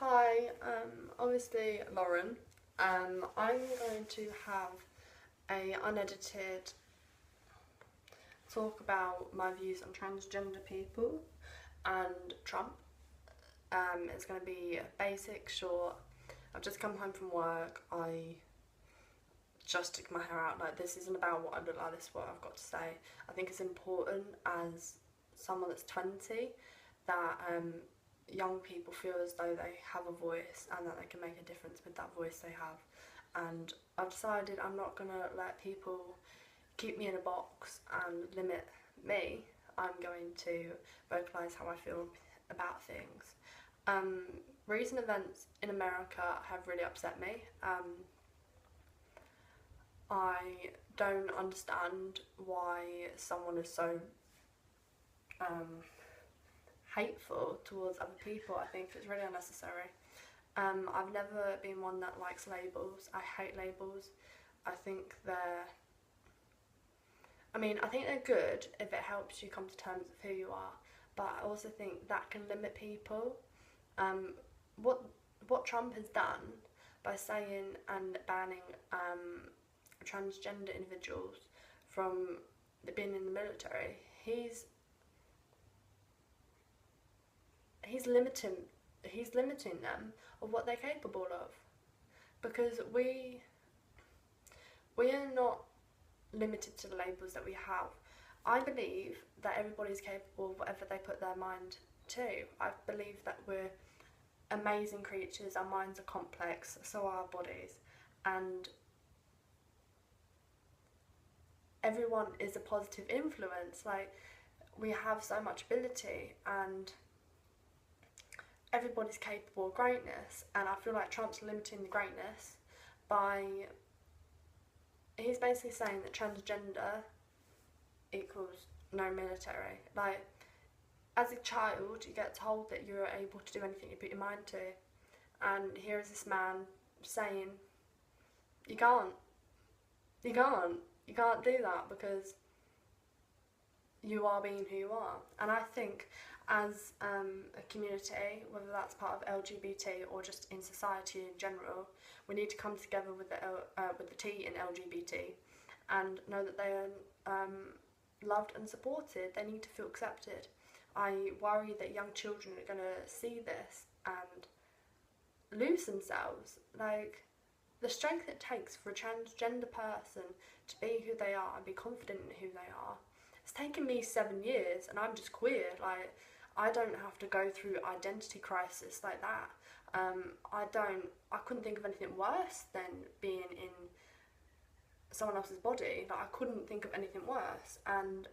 Hi, obviously Lauren. I'm going to have a unedited talk about my views on transgender people and Trump. It's going to be basic, short. I've just come home from work. I just took my hair out. Like, this isn't about what I look like. This is what I've got to say. I think it's important as someone that's 20 that young people feel as though they have a voice and that they can make a difference with that voice they have. And I've decided I'm not going to let people keep me in a box and limit me. I'm going to vocalise how I feel about things. Recent events in America have really upset me. I don't understand why someone is so hateful towards other people. I think it's really unnecessary. I've never been one that likes labels. I hate labels. I think they're good if it helps you come to terms with who you are, but I also think that can limit people. What Trump has done by saying and banning transgender individuals from being in the military, he's limiting them of what they're capable of, because we are not limited to the labels that we have. I believe that everybody's capable of whatever they put their mind to. I believe that we're amazing creatures, our minds are complex, so are our bodies, and everyone is a positive influence. Like, we have so much ability and everybody's capable of greatness, and I feel like Trump's limiting the greatness by, he's basically saying that transgender equals no military. Like, as a child you get told that you're able to do anything you put your mind to, and here is this man saying you can't do that because you are being who you are. And I think as a community, whether that's part of LGBT or just in society in general, we need to come together with the T in LGBT and know that they are loved and supported. They need to feel accepted. I worry that young children are going to see this and lose themselves. Like, the strength it takes for a transgender person to be who they are and be confident in who they are. It's taken me 7 years and I'm just queer. Like, I don't have to go through identity crisis like that. I couldn't think of anything worse than being in someone else's body. Like, I couldn't think of anything worse. And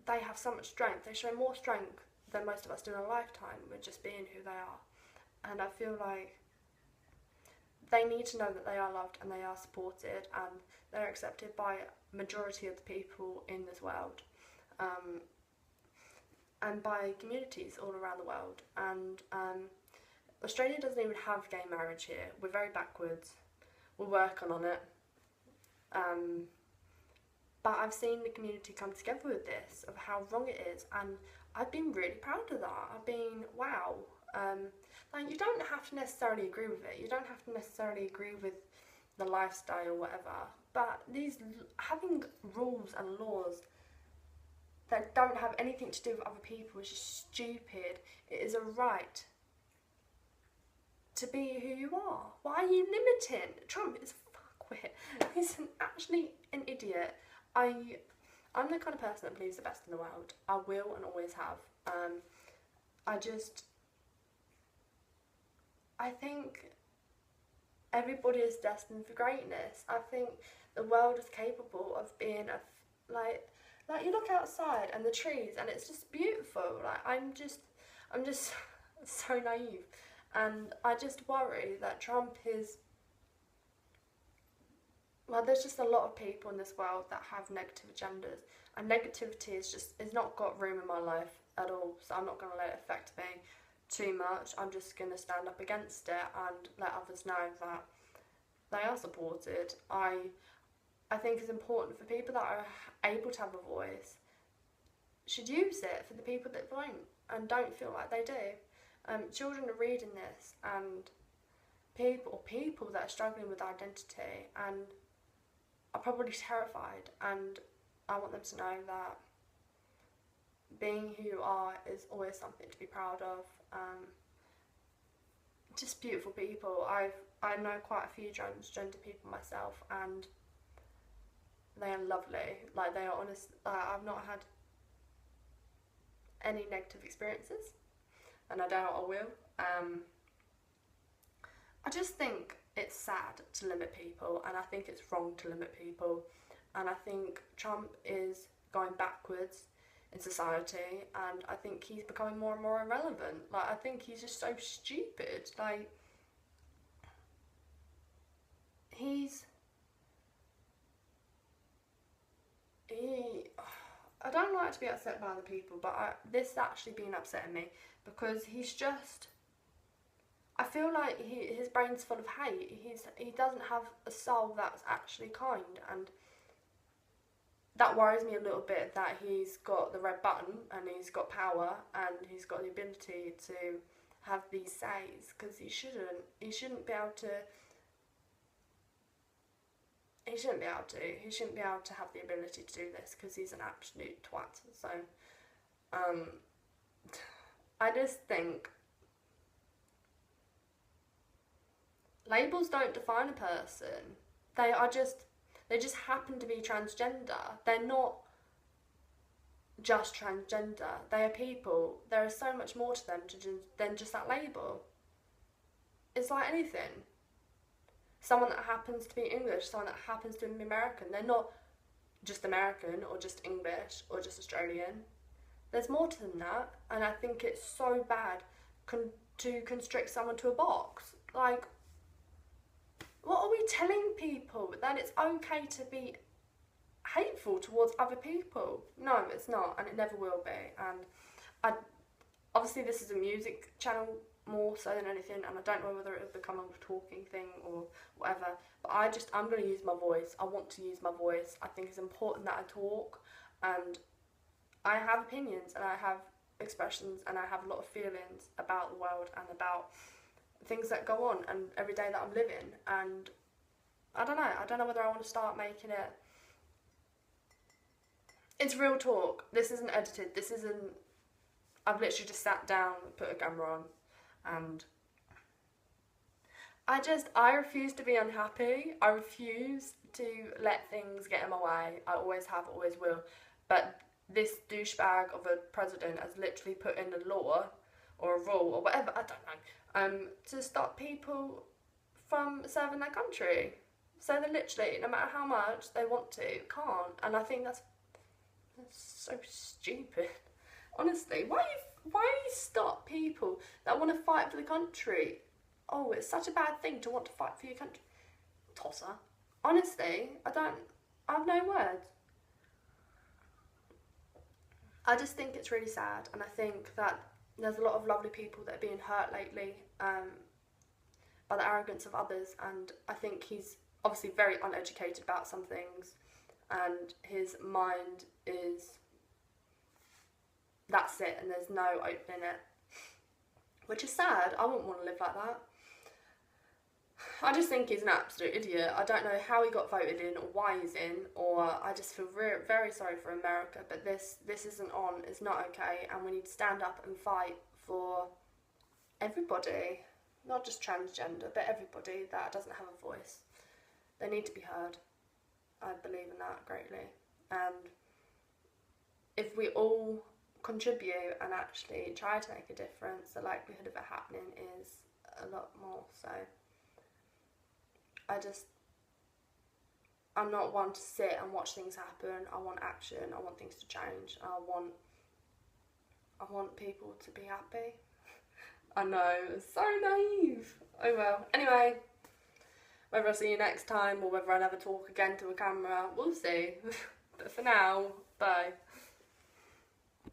they have so much strength. They show more strength than most of us do in a lifetime with just being who they are. And I feel like they need to know that they are loved and they are supported and they're accepted by majority of the people in this world, and by communities all around the world. And Australia doesn't even have gay marriage here. We're very backwards. We're working on it. But I've seen the community come together with this, of how wrong it is, and I've been really proud of that. I've been, wow. Like, you don't have to necessarily agree with it. You don't have to necessarily agree with the lifestyle or whatever. But having rules and laws that don't have anything to do with other people is just stupid. It is a right to be who you are. Why are you limiting? Trump is a fuckwit. He's actually an idiot. I'm the kind of person that believes the best in the world. I will and always have. I think everybody is destined for greatness. I think the world is capable of being like you look outside and the trees and it's just beautiful. Like, I'm just so naive, and I just worry that Trump is, well, there's just a lot of people in this world that have negative agendas, and negativity is not got room in my life at all, so I'm not going to let it affect me too much. I'm just going to stand up against it and let others know that they are supported. I think it's important for people that are able to have a voice should use it. For the people that won't, and don't feel like they do. Children are reading this, and people that are struggling with identity and are probably terrified, and I want them to know that being who you are is always something to be proud of. Just beautiful people. I know quite a few transgender people myself, and they are lovely. Like, they are honest. I've not had any negative experiences, and I doubt I will. I just think it's sad to limit people, and I think it's wrong to limit people, and I think Trump is going backwards in society, and I think he's becoming more and more irrelevant. Like, I think he's just so stupid. Like, I don't like to be upset by other people, but this actually been upsetting me, because he's just, I feel like his brain's full of hate. He doesn't have a soul that's actually kind, and that worries me a little bit, that he's got the red button and he's got power and he's got the ability to have these says, because he shouldn't be able to have the ability to do this, because he's an absolute twat. So I just think labels don't define a person. They just happen to be transgender. They're not just transgender. They are people. There is so much more to them than just that label. It's like anything. Someone that happens to be English, someone that happens to be American. They're not just American or just English or just Australian. There's more to them than that. And I think it's so bad to constrict someone to a box. Like, what are we telling people? That it's okay to be hateful towards other people? No, it's not, and it never will be. And obviously this is a music channel more so than anything, and I don't know whether it will become a talking thing or whatever, but I'm going to use my voice. I want to use my voice. I think it's important that I talk, and I have opinions, and I have expressions, and I have a lot of feelings about the world and about things that go on and every day that I'm living. And I don't know whether I want to start making it, it's real talk. This isn't edited. I've literally just sat down, put a camera on, and I refuse to be unhappy. I refuse to let things get in my way. I always have, always will. But this douchebag of a president has literally put in a law or a rule or whatever, I don't know, to stop people from serving their country. So they literally, no matter how much they want to, can't. And I think that's so stupid. Honestly, why you stop people that want to fight for the country? Oh, it's such a bad thing to want to fight for your country. Tosser. Honestly, I have no words. I just think it's really sad, and I think that there's a lot of lovely people that are being hurt lately by the arrogance of others, and I think he's obviously very uneducated about some things, and his mind is, that's it, and there's no opening it, which is sad. I wouldn't want to live like that. I just think he's an absolute idiot. I don't know how he got voted in or why he's in, or I just feel very sorry for America, but this isn't on, it's not okay, and we need to stand up and fight for everybody, not just transgender, but everybody that doesn't have a voice. They need to be heard. I believe in that greatly, and if we all contribute and actually try to make a difference, the likelihood of it happening is a lot more. So I'm not one to sit and watch things happen. I want action. I want things to change. I want people to be happy. I know, it's so naive. Oh well. Anyway, whether I'll see you next time or whether I'll ever talk again to a camera, we'll see. But for now, bye.